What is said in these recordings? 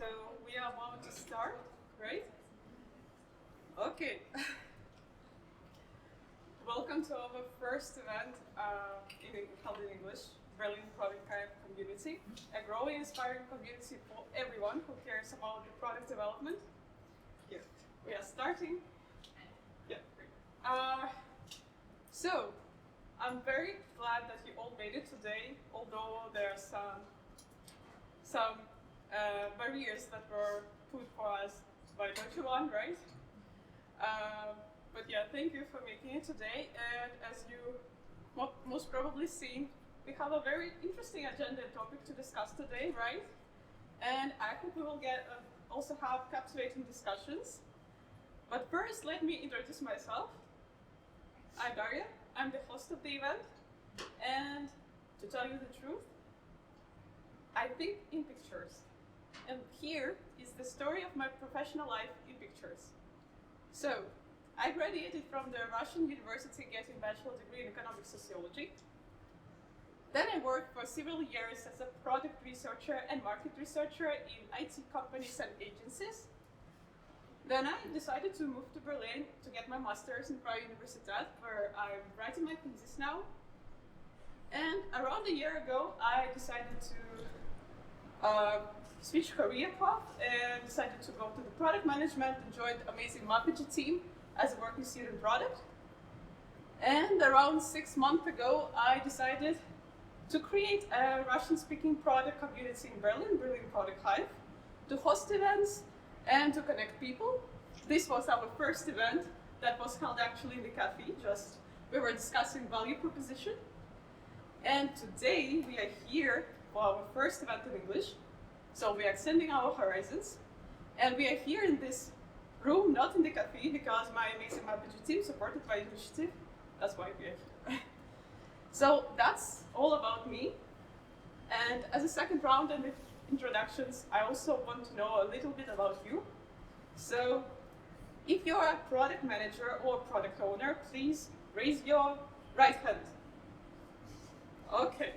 So we are about to start, right? Okay. Welcome to our first event held in English, Berlin Product Hive Community, a growing, inspiring community for everyone who cares about the product development. Here, we are starting. Yeah. So, I'm very glad that you all made it today, although there are some barriers that were put for us by Deutsche Bahn, right? But yeah, thank you for making it today. And as you most probably seen, we have a very interesting agenda and topic to discuss today, right? And I hope we will also have captivating discussions. But first, let me introduce myself. I'm Daria. I'm the host of the event. And to tell you the truth, I think in pictures. And here is the story of my professional life in pictures. So, I graduated from the Russian university getting a bachelor degree in economic sociology. Then I worked for several years as a product researcher and market researcher in IT companies and agencies. Then I decided to move to Berlin to get my master's in Freie Universität, where I'm writing my thesis now. And around a year ago, I decided to switch career path and decided to go to the product management and joined the amazing Marketing team as a working student product. And around 6 months ago, I decided to create a Russian-speaking product community in Berlin, Berlin Product Hive, to host events and to connect people. This was our first event that was held actually in the cafe, we were discussing value proposition. And today we are here for our first event in English. So we are extending our horizons. And we are here in this room, not in the cafe, because my amazing Marketing team supported my initiative. That's why we are here. So that's all about me. And as a second round and with introductions, I also want to know a little bit about you. So if you're a product manager or product owner, please raise your right hand. Okay.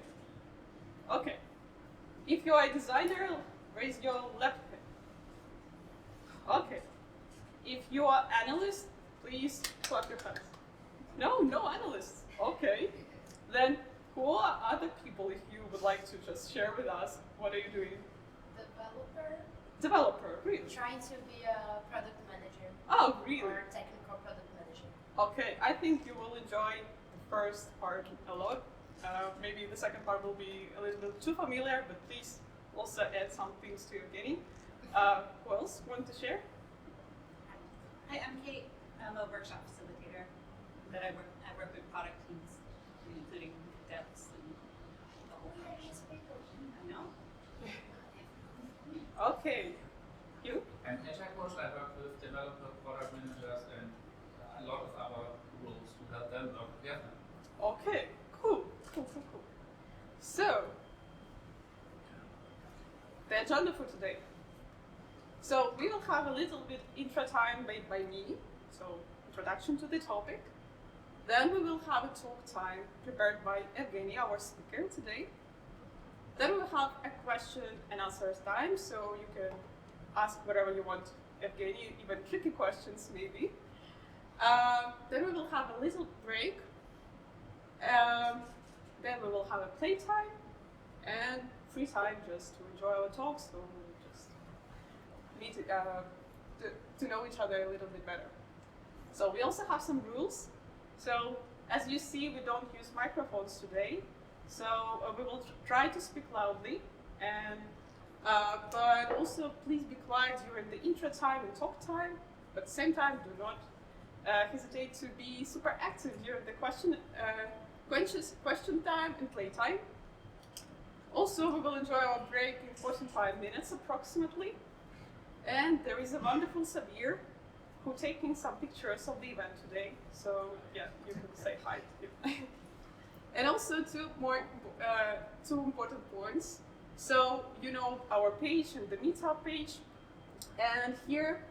If you're a designer, raise your left hand. Okay. If you are analyst, please clap your hands. No analysts. Okay. Then who are other people if you would like to just share with us what are you doing? Developer, really? Trying to be a product manager. Oh, really? Or technical product manager. Okay, I think you will enjoy the first part a lot. Maybe the second part will be a little bit too familiar, but please also add some things to Evgeny. Who else want to share? Hi, I'm Kate. I'm a workshop facilitator. But I work with product teams, including devs and the whole thing. I know. Okay. You? I'm Agile coach. I work with developer, product managers, and a lot of other roles to help them work together. Okay, cool. So, the agenda for today. So we will have a little bit intro time made by me, so introduction to the topic. Then we will have a talk time prepared by Evgeny, our speaker today. Then we will have a question and answers time, so you can ask whatever you want, Evgeny, even tricky questions maybe. Then we will have a little break. Then we will have a playtime and free time just to enjoy our talks, so we'll just meet to know each other a little bit better. So we also have some rules. So as you see, we don't use microphones today. So we will try to speak loudly, and but also please be quiet during the intro time and talk time. But at the same time, do not hesitate to be super active during the question time and play time. Also, we will enjoy our break in 45 minutes approximately. And there is a wonderful Sabir who taking some pictures of the event today. So yeah, you can say hi to him. And also two important points. So you know our page and the Meetup page. And here,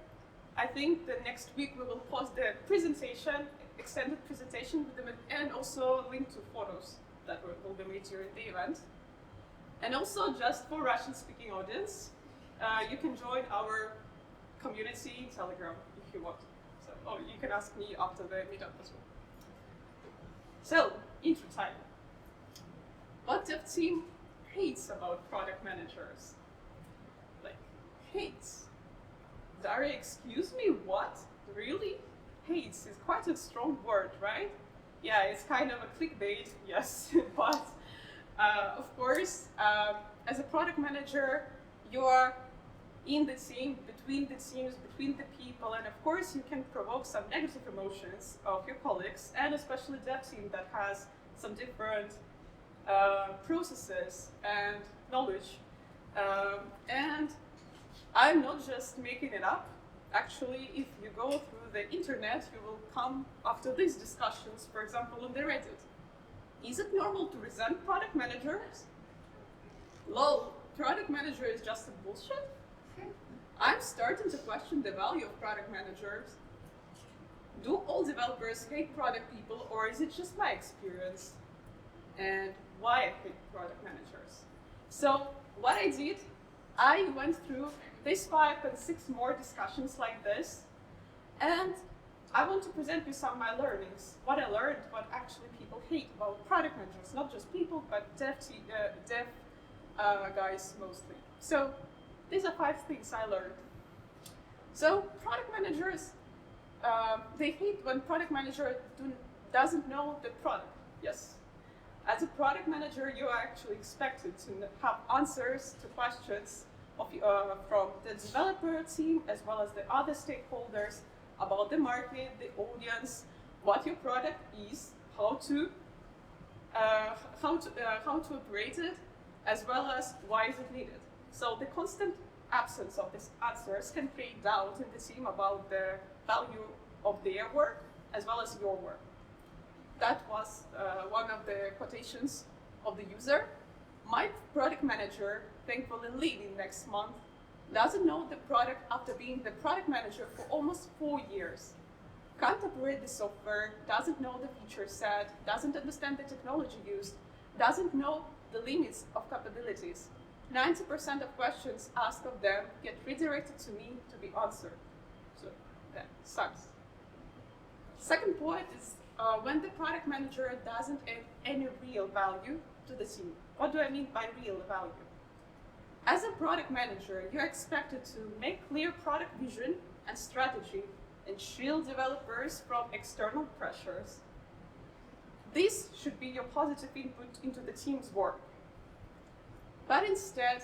I think the next week we will post the presentation, extended presentation with them, and also a link to photos that will be made during the event. And also, just for Russian-speaking audience, you can join our community Telegram if you want. So, or you can ask me after the meetup as well. So, intro time. What dev team hates about product managers? Like, hates. Daria, excuse me, what? Really? Hates is quite a strong word, right? Yeah, it's kind of a clickbait, yes, but of course, as a product manager, you are in the team, between the teams, between the people, and of course you can provoke some negative emotions of your colleagues, and especially dev team that has some different processes and knowledge. And I'm not just making it up. Actually, if you go through the internet, you will come after these discussions, for example, on the Reddit. Is it normal to resent product managers? Lol, product manager is just a bullshit? I'm starting to question the value of product managers. Do all developers hate product people, or is it just my experience? And why I hate product managers? So what I did, I went through these 5 and 6 more discussions like this, and I want to present you some of my learnings, what I learned, what actually people hate about product managers, not just people, but dev guys mostly. So these are 5 things I learned. So product managers, they hate when product manager doesn't know the product. Yes. As a product manager, you are actually expected to have answers to questions from the developer team as well as the other stakeholders about the market, the audience, what your product is, how to operate it, as well as why is it needed. So the constant absence of these answers can create doubt in the team about the value of their work as well as your work. That was one of the quotations of the user. My product manager, thankfully leaving next month, doesn't know the product after being the product manager for almost 4 years. Can't operate the software, doesn't know the feature set, doesn't understand the technology used, doesn't know the limits of capabilities. 90% of questions asked of them get redirected to me to be answered. So that sucks. Second point is when the product manager doesn't add any real value to the team. What do I mean by real value? As a product manager, you're expected to make clear product vision and strategy and shield developers from external pressures. This should be your positive input into the team's work. But instead,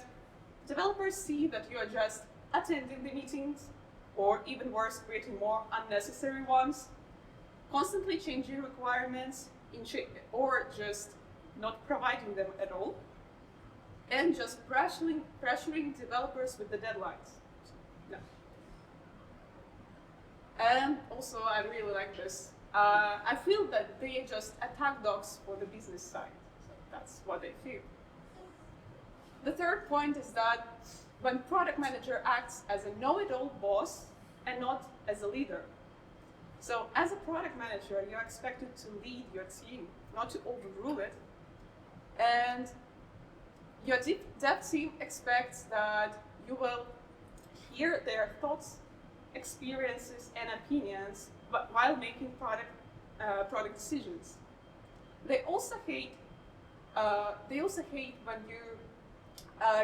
developers see that you are just attending the meetings, or even worse, creating more unnecessary ones, constantly changing requirements, or just not providing them at all, and just pressuring developers with the deadlines. No. And also, I really like this. I feel that they just attack dogs for the business side. So that's what they feel. The third point is that when product manager acts as a know-it-all boss and not as a leader. So as a product manager, you're expected to lead your team, not to overrule it. And your dev team expects that you will hear their thoughts, experiences, and opinions while making product decisions. They also hate when you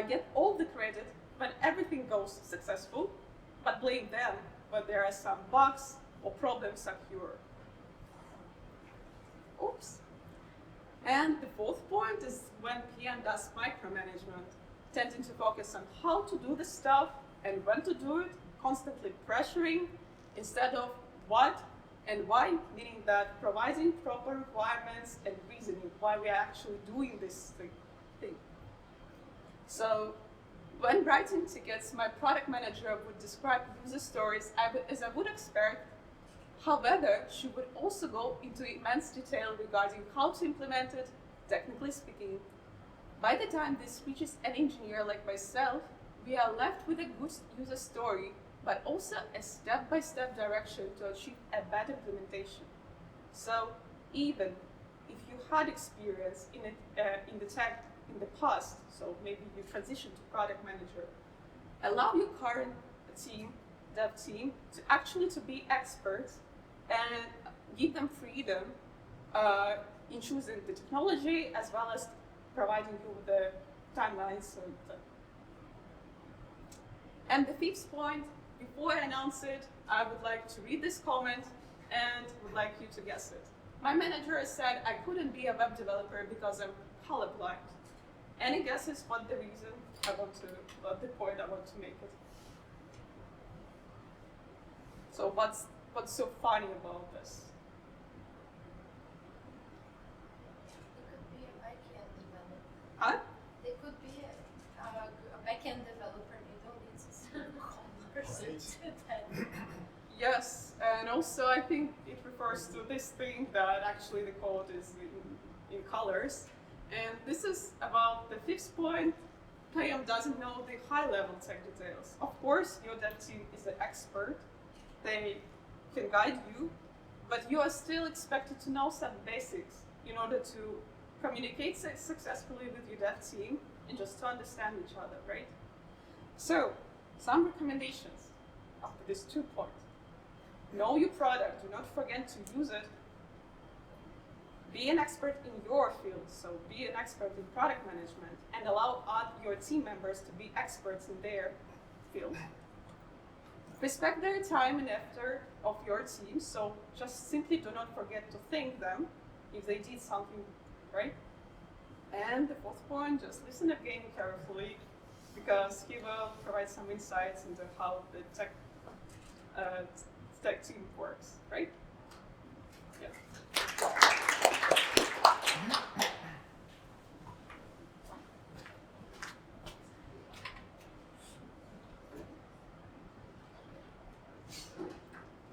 get all the credit when everything goes successful, but blame them when there are some bugs or problems occur. Oops. And the fourth point is when PM does micromanagement, tending to focus on how to do the stuff and when to do it, constantly pressuring instead of what and why, meaning that providing proper requirements and reasoning why we are actually doing this thing. So when writing tickets, my product manager would describe user stories as I would expect. However, she would also go into immense detail regarding how to implement it, technically speaking. By the time this reaches an engineer like myself, we are left with a good user story, but also a step-by-step direction to achieve a bad implementation. So even if you had experience in the tech in the past, so maybe you transitioned to product manager, allow your current team, dev team, to actually to be experts and give them freedom in choosing the technology as well as providing you with the timelines. And the fifth point, before I announce it, I would like to read this comment and would like you to guess it. My manager said I couldn't be a web developer because I'm colorblind. Any guesses what the reason what the point I want to make it? So what's so funny about this? It could be a backend developer. Huh? It could be a backend developer. They don't need a person to that. Yes, and also I think it refers to this thing that actually the code is in colors. And this is about the fifth point. Payam doesn't know the high-level tech details. Of course, your dev team is an expert. They can guide you, but you are still expected to know some basics in order to communicate successfully with your dev team and just to understand each other, right? So, some recommendations after these 2 points. Know your product, do not forget to use it. Be an expert in your field, so be an expert in product management and allow your team members to be experts in their field. Respect their time and effort of your team, so just simply do not forget to thank them if they did something right. And the fourth point, just listen again carefully because he will provide some insights into how the tech team works, right? Yeah.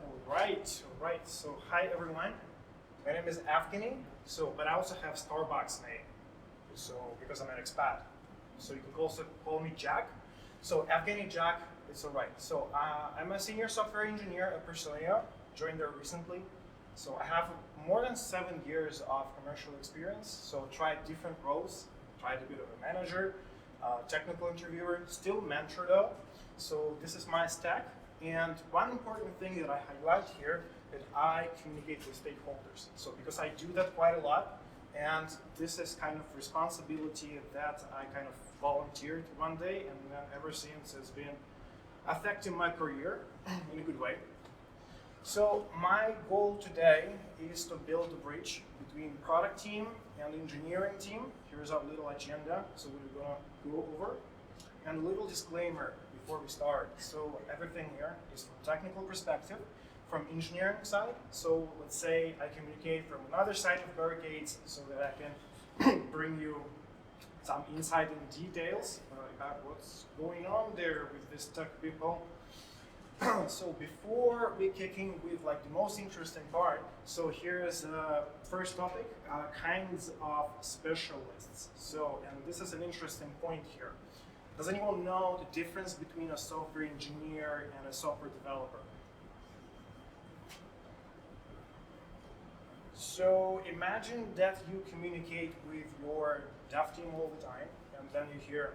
All right. So hi everyone. My name is Evgeny. But I also have Starbucks name. So because I'm an expat. So you can also call me Jack. So Evgeny Jack, it's all right. So I'm a senior software engineer at Personia. Joined there recently. So I have more than 7 years of commercial experience. So tried different roles. Tried a bit of a manager, technical interviewer, still mentor though. So this is my stack. And one important thing that I highlight here that I communicate with stakeholders. So because I do that quite a lot, and this is kind of responsibility that I kind of volunteered one day, and then ever since it's been affecting my career in a good way. So my goal today is to build a bridge between product team and engineering team. Here's our little agenda, so we're gonna go over. And a little disclaimer before we start. So everything here is from technical perspective, from engineering side. So let's say I communicate from another side of barricades so that I can bring you some insight and details about what's going on there with these tech people. So before we kick in with like the most interesting part, so here's the first topic, kinds of specialists. So, and this is an interesting point here. Does anyone know the difference between a software engineer and a software developer? So imagine that you communicate with your dev team all the time, and then you hear,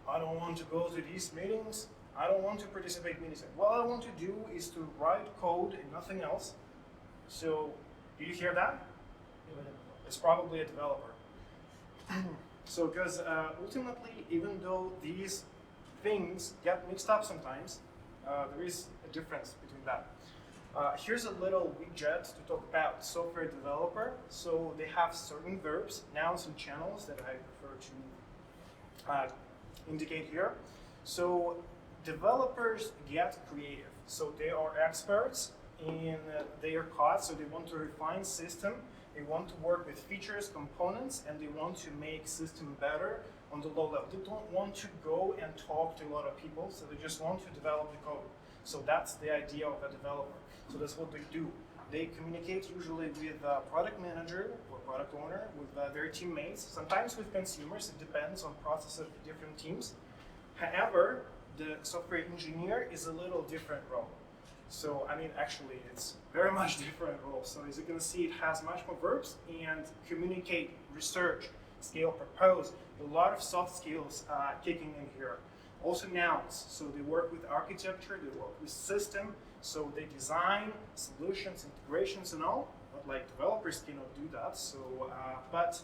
I don't want to go to these meetings, I don't want to participate in meetings. What I want to do is to write code and nothing else. So, do you hear that? It's probably a developer. So, because ultimately, even though these things get mixed up sometimes, there is a difference between that. Here's a little widget to talk about software developer. So they have certain verbs, nouns, and channels that I prefer to indicate here. So developers get creative. So they are experts in their code, so they want to refine system. They want to work with features, components, and they want to make system better on the low level. They don't want to go and talk to a lot of people, so they just want to develop the code. So that's the idea of a developer. So that's what they do. They communicate usually with a product manager or product owner, with their teammates, sometimes with consumers. It depends on process of different teams. However, the software engineer is a little different role. So, I mean, actually, it's very much different role. So as you can see, it has much more verbs and communicate, research, scale, propose, a lot of soft skills kicking in here. Also nouns, so they work with architecture, they work with system, so they design solutions, integrations and all, but like developers cannot do that. So, but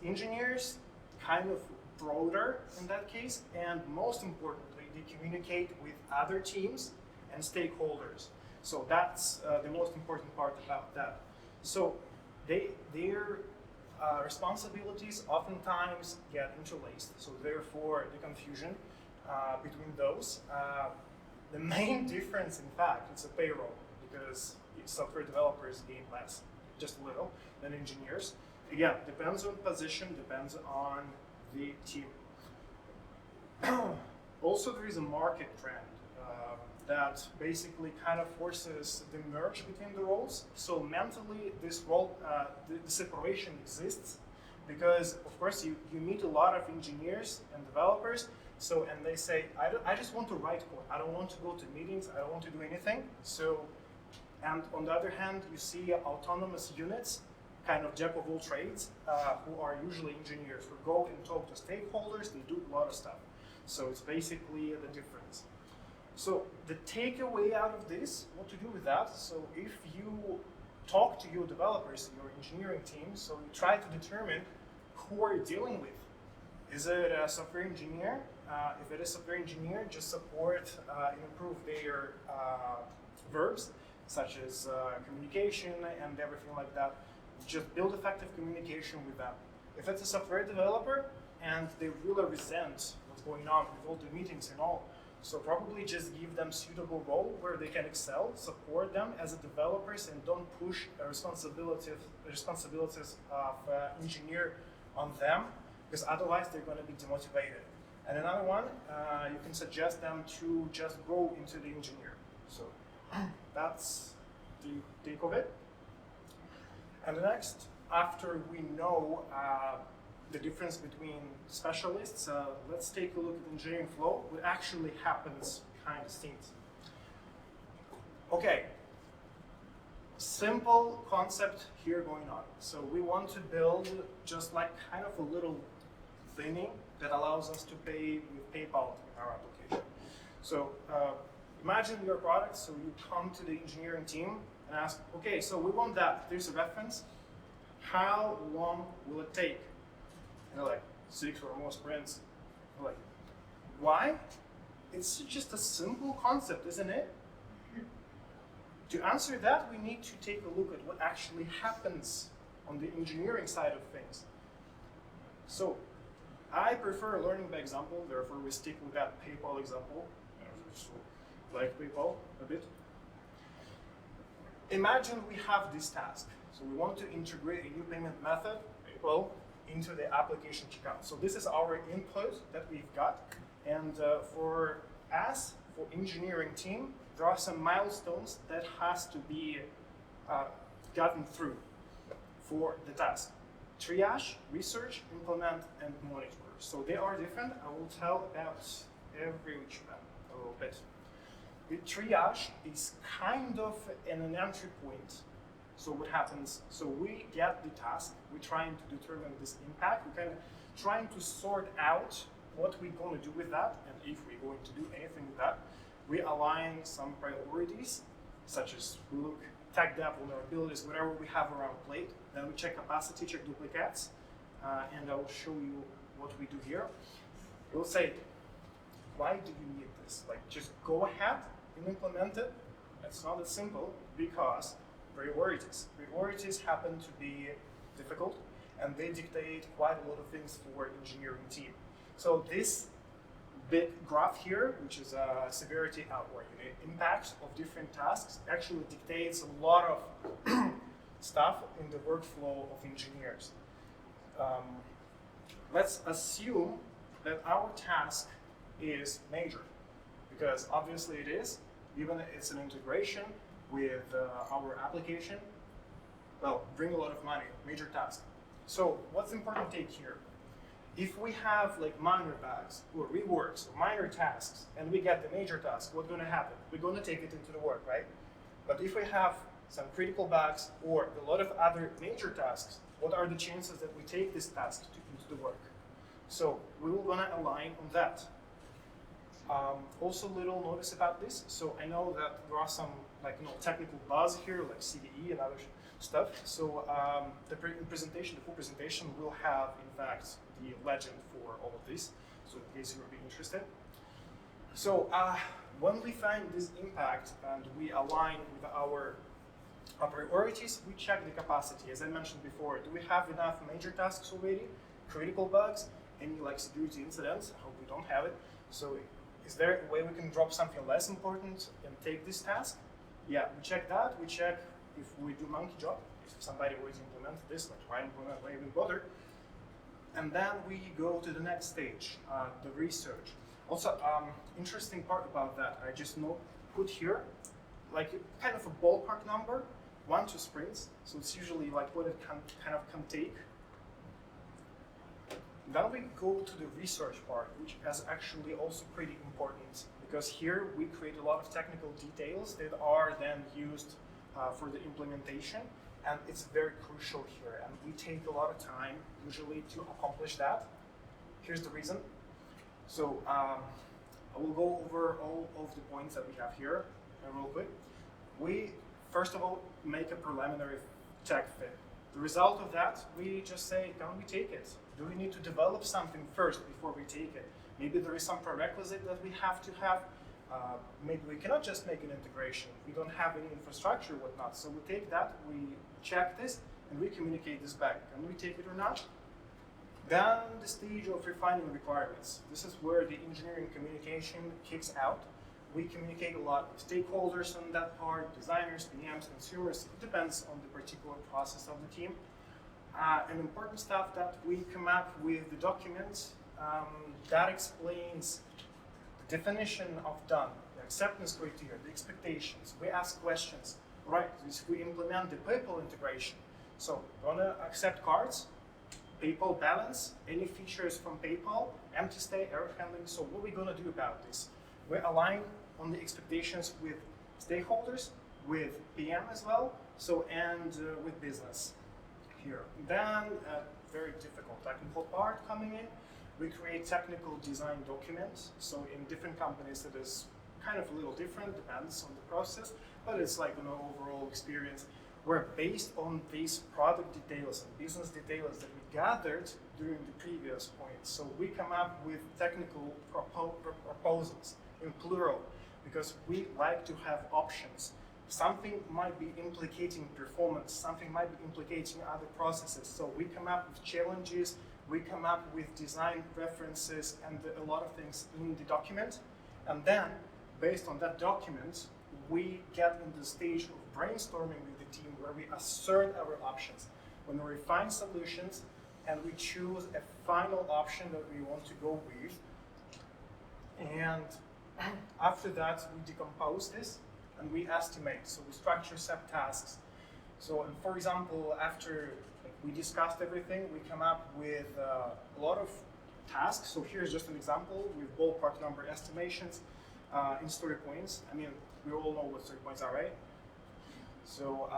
engineers kind of broader in that case, and most importantly, they communicate with other teams and stakeholders. So that's the most important part about that. So their responsibilities oftentimes get interlaced, so therefore the confusion between those. The main difference, in fact, it's a payroll, because software developers gain less, just a little, than engineers. Again, depends on position, depends on the team. Also, there is a market trend that basically kind of forces the merge between the roles. So mentally, this role, the separation exists, because of course you meet a lot of engineers and developers. So, and they say, I just want to write code. I don't want to go to meetings. I don't want to do anything. So, and on the other hand, you see autonomous units, kind of jack of all trades, who are usually engineers, who go and talk to stakeholders. They do a lot of stuff. So it's basically the difference. So the takeaway out of this, what to do with that? So if you talk to your developers, your engineering team, so you try to determine who are you dealing with. Is it a software engineer? If it is a software engineer, just support and improve their verbs, such as communication and everything like that. Just build effective communication with them. If it's a software developer and they really resent what's going on with all the meetings and all, so probably just give them suitable role where they can excel, support them as a developers, and don't push responsibilities of engineer on them, because otherwise they're going to be demotivated. And another one, you can suggest them to just go into the engineer. So that's the take of it. And the next, after we know the difference between specialists, let's take a look at engineering flow, what actually happens behind the scenes. Okay, simple concept here going on. So we want to build just like kind of a little thingy that allows us to pay with PayPal in our application. So imagine your product, so you come to the engineering team and ask, okay, so we want that. There's a reference. How long will it take? And they're like, 6 or more sprints. I'm like, why? It's just a simple concept, isn't it? To answer that, we need to take a look at what actually happens on the engineering side of things. So I prefer learning by example, therefore we stick with that PayPal example. Like PayPal a bit. Imagine we have this task. So we want to integrate a new payment method, PayPal, into the application checkout. So this is our input that we've got. And for us, for engineering team, there are some milestones that has to be gotten through for the task. Triage, research, implement, and monitor. So they are different. I will tell about every which one a little bit. The triage is kind of an entry point. So what happens? So we get the task, we're trying to determine this impact, we're kind of trying to sort out what we're going to do with that, and if we're going to do anything with that. We align some priorities, such as we look tech debt, vulnerabilities, whatever we have around plate. Then we check capacity, check duplicates, and I will show you what we do here. We'll say, why do you need this? Like, just go ahead and implement it. It's not that simple, because priorities. Priorities happen to be difficult, and they dictate quite a lot of things for engineering team. So this big graph here, which is a severity or impact of different tasks, actually dictates a lot of stuff in the workflow of engineers. Let's assume that our task is major, because obviously it is, even if it's an integration with our application, well, bring a lot of money, major task. So what's important to take here? If we have like minor bugs or reworks or minor tasks, and we get the major task, what's going to happen? We're going to take it into the work, right? But if we have some critical bugs or a lot of other major tasks, what are the chances that we take this task into the work? So we will going to align on that. Also, little notice about this. So I know that there are some technical buzz here, like CDE and other stuff. So the presentation, the full presentation, will have in fact the legend for all of this. So in case you would be interested. So when we find this impact and we align with our priorities, we check the capacity. As I mentioned before, do we have enough major tasks already? Critical bugs? Any security incidents? I hope we don't have it. So is there a way we can drop something less important and take this task? Yeah, we check that. We check if we do monkey job. If somebody already implemented this, why even bother? And then we go to the next stage, the research. Also, interesting part about that, I just put here, kind of a ballpark number, 1 to sprints. So it's usually what it can take. Then we go to the research part, which is actually also pretty important, because here we create a lot of technical details that are then used for the implementation, and it's very crucial here, and we take a lot of time usually to accomplish that. Here's the reason. So I will go over all of the points that we have here real quick. We, first of all, make a preliminary tech fit. The result of that, we just say, can we take it? Do we need to develop something first before we take it? Maybe there is some prerequisite that we have to have. Maybe we cannot just make an integration. We don't have any infrastructure, whatnot. So we take that, we check this, and we communicate this back. Can we take it or not? Then the stage of refining requirements. This is where the engineering communication kicks out. We communicate a lot with stakeholders on that part, designers, PMs, consumers. It depends on the particular process of the team. And important stuff that we come up with the document that explains the definition of done, the acceptance criteria, the expectations. We ask questions. Right, if we implement the PayPal integration, so gonna accept cards, PayPal balance, any features from PayPal, empty state, error handling. So what are we gonna do about this? We align on the expectations with stakeholders, with PM as well, and with business here. Then very difficult technical part coming in. We create technical design documents. So in different companies it is kind of a little different, depends on the process, but it's like an overall experience where based on these product details and business details that we gathered during the previous points. So we come up with technical proposals in plural because we like to have options. Something might be implicating performance, something might be implicating other processes. So we come up with challenges, we come up with design references and a lot of things in the document. And then, based on that document, we get in the stage of brainstorming with the team where we assert our options. When we refine solutions and we choose a final option that we want to go with. And after that, we decompose this and we estimate. So we structure subtasks. So, and for example, after we discussed everything, we come up with a lot of tasks. So here's just an example with ballpark number estimations in story points. I mean, we all know what story points are, right? So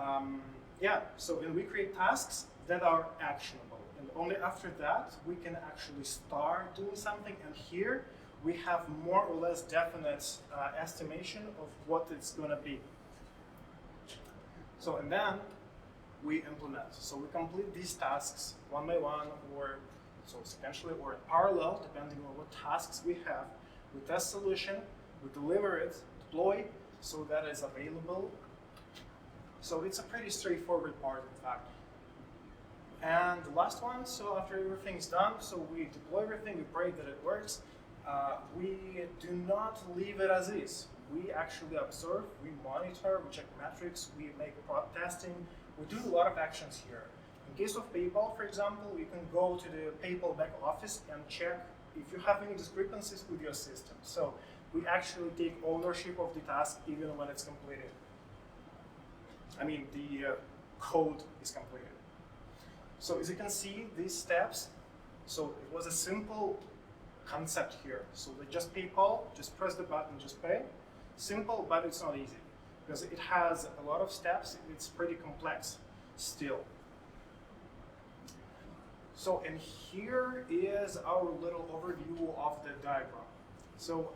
yeah, so and we create tasks that are actionable. And only after that, we can actually start doing something. And here, we have more or less definite estimation of what it's going to be. So, and then we implement. So we complete these tasks one by one, or so sequentially, or in parallel, depending on what tasks we have. We test solution, we deliver it, deploy, so that is available. So it's a pretty straightforward part, in fact. And the last one, so after everything's done, so we deploy everything, we pray that it works. We do not leave it as is. We actually observe, we monitor, we check metrics, we make prod testing. We do a lot of actions here. In case of PayPal, for example, you can go to the PayPal back office and check if you have any discrepancies with your system. So we actually take ownership of the task even when it's completed. I mean, the code is completed. So as you can see, these steps, so it was a simple concept here. So they just PayPal, just press the button, just pay. Simple, but it's not easy because it has a lot of steps. It's pretty complex still. So, and here is our little overview of the diagram. So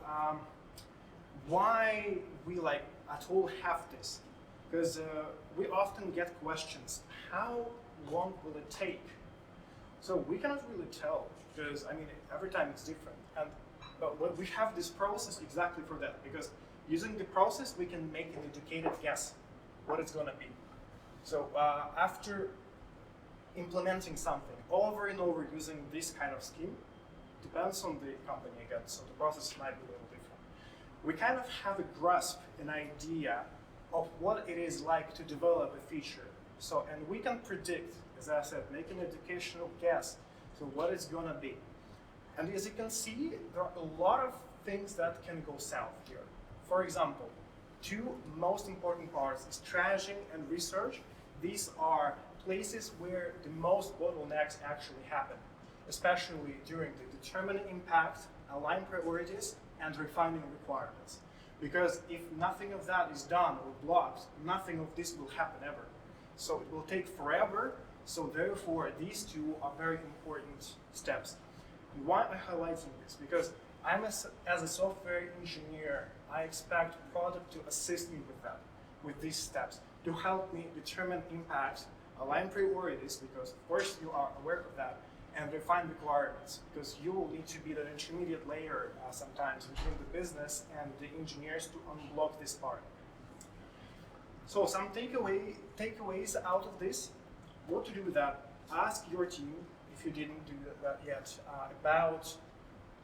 why we like at all have this? Because we often get questions, how long will it take? So we cannot really tell, because I mean, every time it's different. But we have this process exactly for that, because using the process, we can make an educated guess what it's gonna be. So after implementing something over and over using this kind of scheme, depends on the company again, so the process might be a little different. We kind of have a grasp, an idea of what it is like to develop a feature. So, and we can predict, as I said, make an educational guess to what it's gonna be. And as you can see, there are a lot of things that can go south here. For example, two most important parts is triaging and research. These are places where the most bottlenecks actually happen, especially during the determining impact, align priorities, and refining requirements. Because if nothing of that is done or blocked, nothing of this will happen ever. So it will take forever, so therefore these two are very important steps. And why am I highlighting this? Because as a software engineer, I expect product to assist me with that, with these steps, to help me determine impact, align priorities, because of course you are aware of that, and refine requirements, because you will need to be the intermediate layer sometimes between the business and the engineers to unblock this part. So some takeaways out of this, what to do with that, ask your team, if you didn't do that yet, about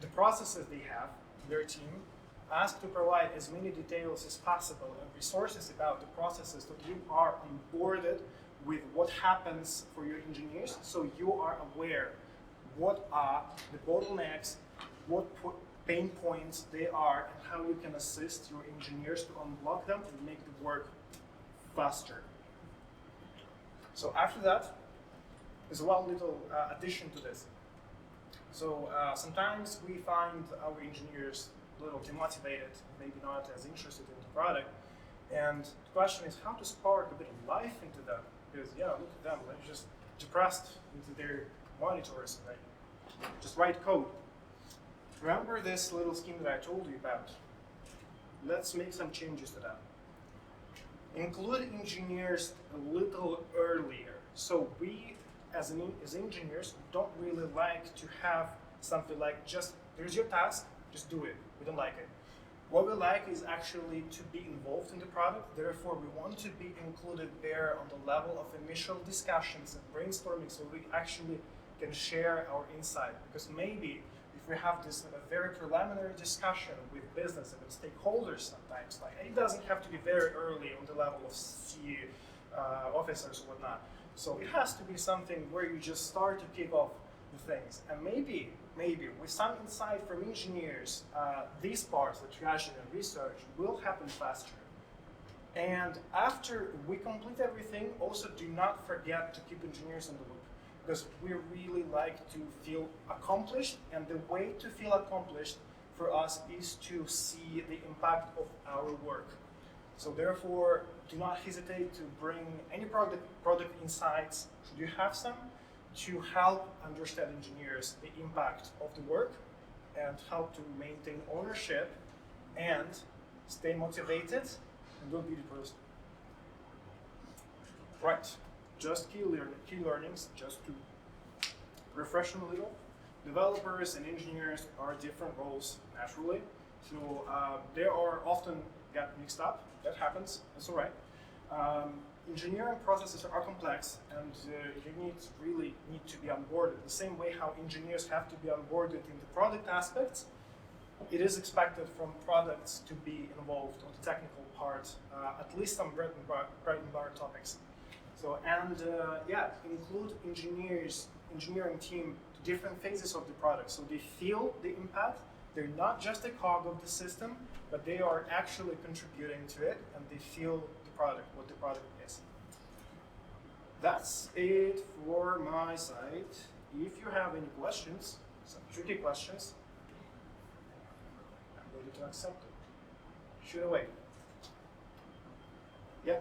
the processes they have, their team, ask to provide as many details as possible and resources about the processes that you are onboarded with what happens for your engineers, so you are aware what are the bottlenecks, what pain points they are, and how you can assist your engineers to unblock them and make the work faster. So after that, there's one little addition to this. So sometimes we find our engineers a little demotivated, maybe not as interested in the product, and the question is how to spark a bit of life into them. Because yeah, look at them, they're just depressed into their monitors, right? Just write code. Remember this little scheme that I told you about? Let's make some changes to that. Include engineers a little earlier. So we, as engineers, don't really like to have something like just, there's your task, just do it. We don't like it. What we like is actually to be involved in the product. Therefore, we want to be included there on the level of initial discussions and brainstorming, so we actually can share our insight. Because maybe if we have this very preliminary discussion with business and with stakeholders sometimes, like it doesn't have to be very early on the level of C officers or whatnot. So it has to be something where you just start to kick off the things. And maybe with some insight from engineers, these parts, the triaging and research, will happen faster. And after we complete everything, also do not forget to keep engineers in the loop, because we really like to feel accomplished, and the way to feel accomplished for us is to see the impact of our work. So therefore, do not hesitate to bring any product insights, should you have some, to help understand engineers the impact of the work and help to maintain ownership and stay motivated and don't be depressed. Right, just key learnings, just to refresh them a little. Developers and engineers are different roles naturally, so they are often get mixed up. That happens, that's all right. Engineering processes are complex, and you really need to be onboarded. The same way how engineers have to be onboarded in the product aspects, it is expected from products to be involved on the technical part, at least some bread and butter topics. So, and include engineering team to different phases of the product, so they feel the impact. They're not just a cog of the system, but they are actually contributing to it, and they feel the product, what the product is. That's it for my side. If you have any questions, some tricky questions, I'm ready to accept them. Shoot away. Yeah.